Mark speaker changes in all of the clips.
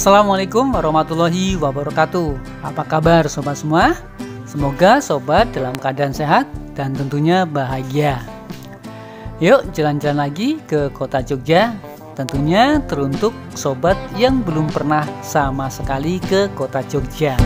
Speaker 1: Assalamualaikum warahmatullahi wabarakatuh. Apa kabar sobat semua? Semoga sobat dalam keadaan sehat dan tentunya bahagia. Yuk jalan-jalan lagi ke kota Jogja. Tentunya teruntuk sobat yang belum pernah sama sekali ke kota Jogja.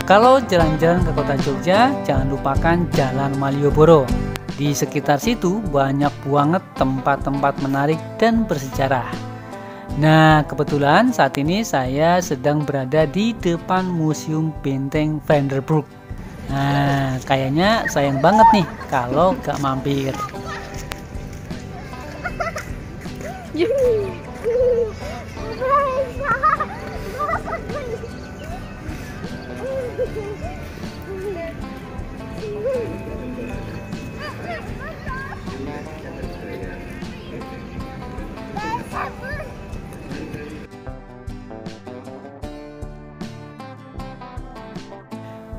Speaker 1: Kalau jalan-jalan ke kota Jogja, jangan lupakan Jalan Malioboro. Di sekitar situ banyak banget tempat-tempat menarik dan bersejarah. Nah, kebetulan saat ini saya sedang berada di depan Museum Benteng Vanderburg. Nah, kayaknya sayang banget nih kalau gak mampir.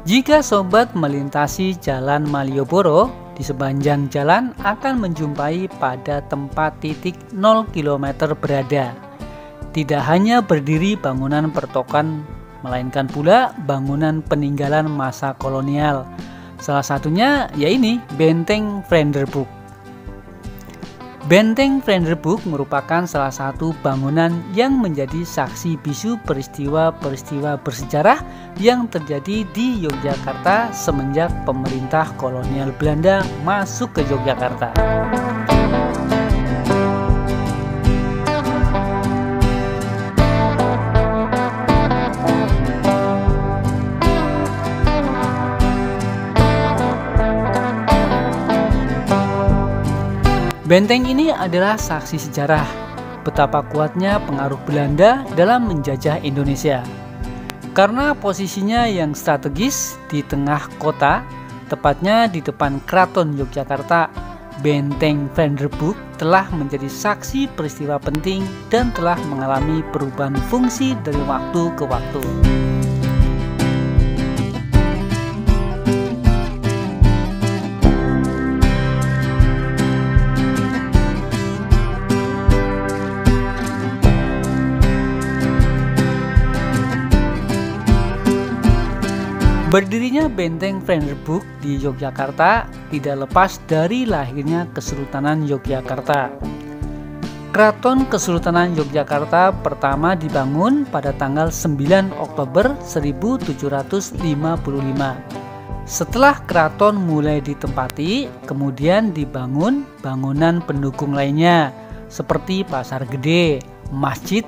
Speaker 1: Jika sobat melintasi Jalan Malioboro, di sepanjang jalan akan menjumpai pada tempat titik 0 km berada. Tidak hanya berdiri bangunan pertokoan, melainkan pula bangunan peninggalan masa kolonial. Salah satunya yaitu Benteng Vanderburg. Benteng Vanderburg merupakan salah satu bangunan yang menjadi saksi bisu peristiwa-peristiwa bersejarah yang terjadi di Yogyakarta semenjak pemerintah kolonial Belanda masuk ke Yogyakarta. Benteng ini adalah saksi sejarah betapa kuatnya pengaruh Belanda dalam menjajah Indonesia. Karena posisinya yang strategis di tengah kota, tepatnya di depan Keraton Yogyakarta, Benteng Vanderburg telah menjadi saksi peristiwa penting dan telah mengalami perubahan fungsi dari waktu ke waktu. Berdirinya Benteng Vanderburg di Yogyakarta tidak lepas dari lahirnya Kesultanan Yogyakarta. Keraton Kesultanan Yogyakarta pertama dibangun pada tanggal 9 Oktober 1755. Setelah keraton mulai ditempati, kemudian dibangun bangunan pendukung lainnya seperti Pasar Gede, masjid,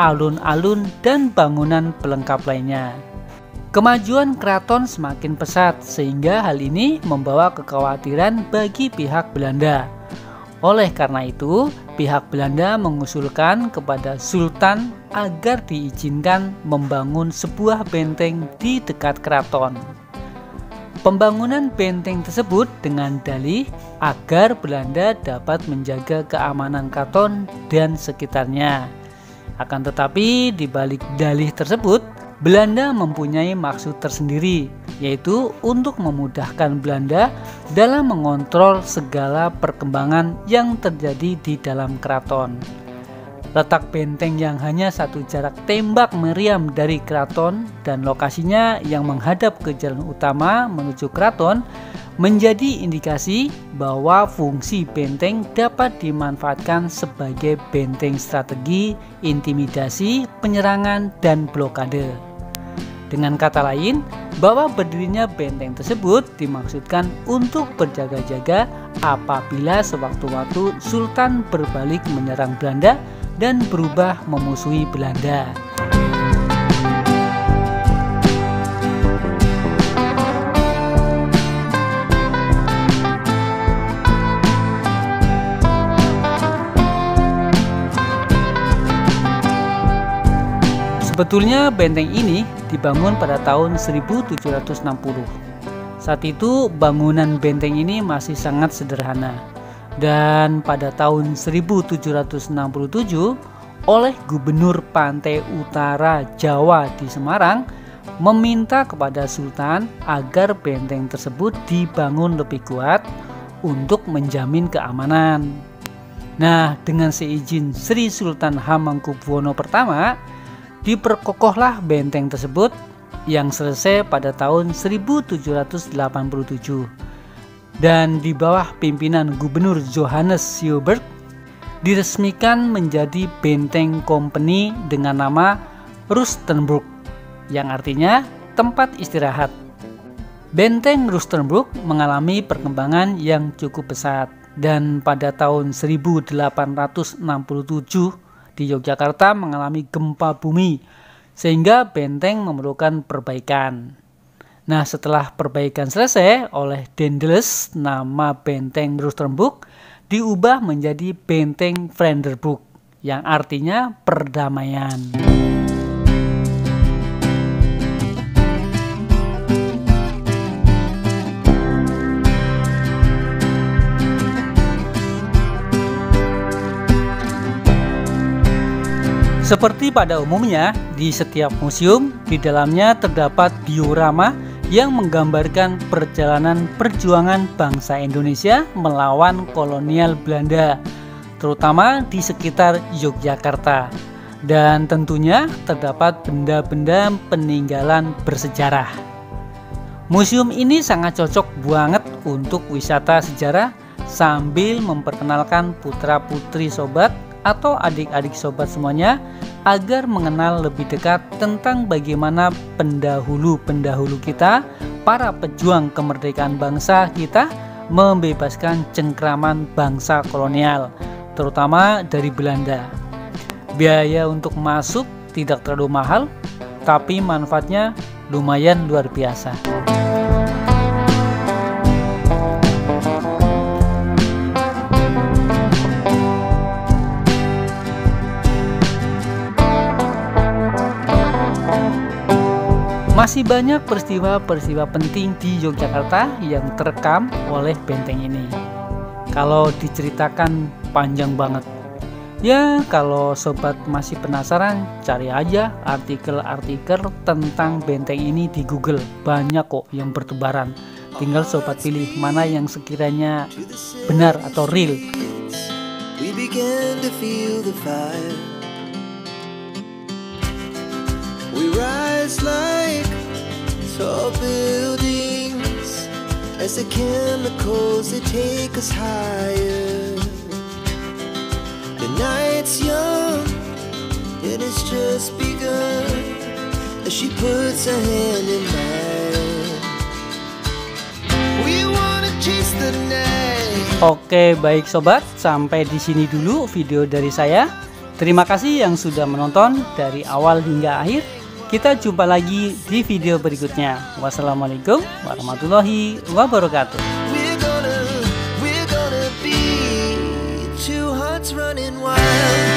Speaker 1: alun-alun, dan bangunan pelengkap lainnya. Kemajuan keraton semakin pesat sehingga hal ini membawa kekhawatiran bagi pihak Belanda. Oleh karena itu, pihak Belanda mengusulkan kepada Sultan agar diizinkan membangun sebuah benteng di dekat keraton. Pembangunan benteng tersebut dengan dalih agar Belanda dapat menjaga keamanan keraton dan sekitarnya. Akan tetapi di balik dalih tersebut, Belanda mempunyai maksud tersendiri, yaitu untuk memudahkan Belanda dalam mengontrol segala perkembangan yang terjadi di dalam keraton. Letak benteng yang hanya satu jarak tembak meriam dari keraton dan lokasinya yang menghadap ke jalan utama menuju keraton menjadi indikasi bahwa fungsi benteng dapat dimanfaatkan sebagai benteng strategi, intimidasi, penyerangan, dan blokade. Dengan kata lain, bahwa berdirinya benteng tersebut dimaksudkan untuk berjaga-jaga apabila sewaktu-waktu Sultan berbalik menyerang Belanda dan berubah memusuhi Belanda. Sebetulnya benteng ini dibangun pada tahun 1760. Saat itu bangunan benteng ini masih sangat sederhana. Dan pada tahun 1767 oleh Gubernur Pantai Utara Jawa di Semarang meminta kepada Sultan agar benteng tersebut dibangun lebih kuat untuk menjamin keamanan. Nah, dengan seizin Sri Sultan Hamengkubuwono I, diperkokohlah benteng tersebut yang selesai pada tahun 1787 dan di bawah pimpinan Gubernur Johannes Sjoberg diresmikan menjadi benteng company dengan nama Rustenburg yang artinya tempat istirahat. Benteng Rustenburg mengalami perkembangan yang cukup pesat dan pada tahun 1867 di Yogyakarta mengalami gempa bumi sehingga benteng memerlukan perbaikan. Nah, setelah perbaikan selesai oleh Daendels, nama benteng Rustenburg diubah menjadi benteng Vredenburg yang artinya perdamaian. Seperti pada umumnya, di setiap museum di dalamnya terdapat diorama yang menggambarkan perjalanan perjuangan bangsa Indonesia melawan kolonial Belanda, terutama di sekitar Yogyakarta. Dan tentunya terdapat benda-benda peninggalan bersejarah. Museum ini sangat cocok banget untuk wisata sejarah sambil memperkenalkan putra-putri sobat atau adik-adik sobat semuanya agar mengenal lebih dekat tentang bagaimana pendahulu-pendahulu kita, para pejuang kemerdekaan bangsa kita, membebaskan cengkraman bangsa kolonial, terutama dari Belanda. Biaya untuk masuk tidak terlalu mahal, tapi manfaatnya lumayan luar biasa. Masih banyak peristiwa-peristiwa penting di Yogyakarta yang terekam oleh benteng ini. Kalau diceritakan panjang banget. Ya, kalau sobat masih penasaran, cari aja artikel-artikel tentang benteng ini di Google. Banyak kok yang bertebaran. Tinggal sobat pilih mana yang sekiranya benar atau real. We began to feel the fire. We rise like tall buildings as the chemicals they take us higher. The night's young and it's just begun as she puts her hand in mine. We wanna chase the night. Oke, baik sobat, sampai di sini dulu video dari saya. Terima kasih yang sudah menonton dari awal hingga akhir. Kita jumpa lagi di video berikutnya. Wassalamualaikum warahmatullahi wabarakatuh. We're gonna be two hearts running wild.